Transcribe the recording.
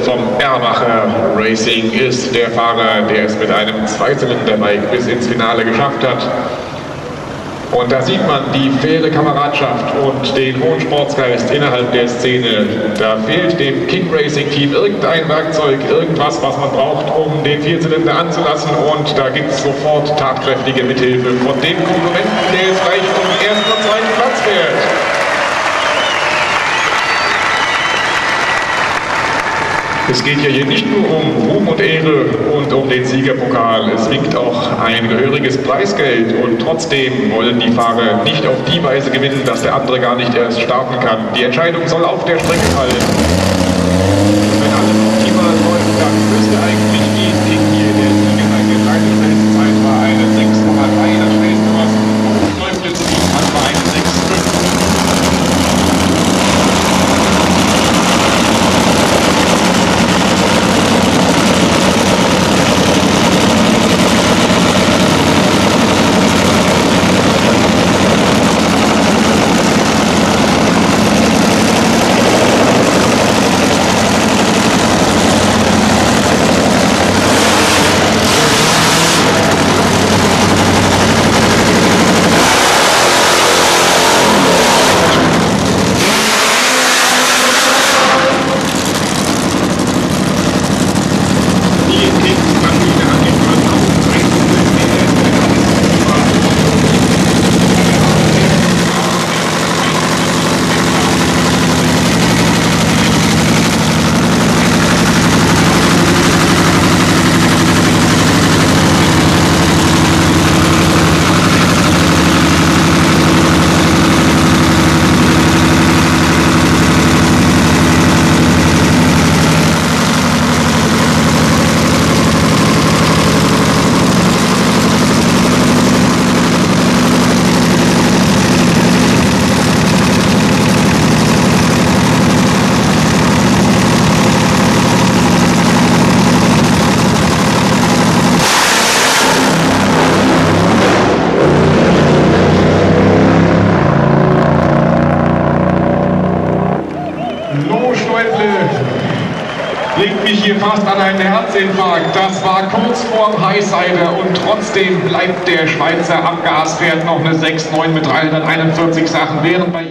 vom Erbacher Racing ist der Fahrer, der es mit einem Zweizylinderbike bis ins Finale geschafft hat. Und da sieht man die faire Kameradschaft und den hohen Sportsgeist innerhalb der Szene. Da fehlt dem King Racing Team irgendein Werkzeug, irgendwas, was man braucht, um den Vierzylinder anzulassen. Und da gibt es sofort tatkräftige Mithilfe von dem Konkurrenten, der jetzt gleich um den ersten und zweiten Platz fährt. Es geht ja hier nicht nur um Ruhm und Ehre und um den Siegerpokal, es winkt auch ein gehöriges Preisgeld und trotzdem wollen die Fahrer nicht auf die Weise gewinnen, dass der andere gar nicht erst starten kann. Die Entscheidung soll auf der Strecke fallen. Wenn alles optimal läuft, dann müsste eigentlich die King hier der Sieger sein. Die schnellste Zeit war eine 6,3, das schnellste was läuft jetzt so wie war eine 6,5. Bringt mich hier fast an einen Herzinfarkt. Das war kurz vorm Highsider und trotzdem bleibt der Schweizer am Gas, fährt noch eine 6,9 mit 341 Sachen, während bei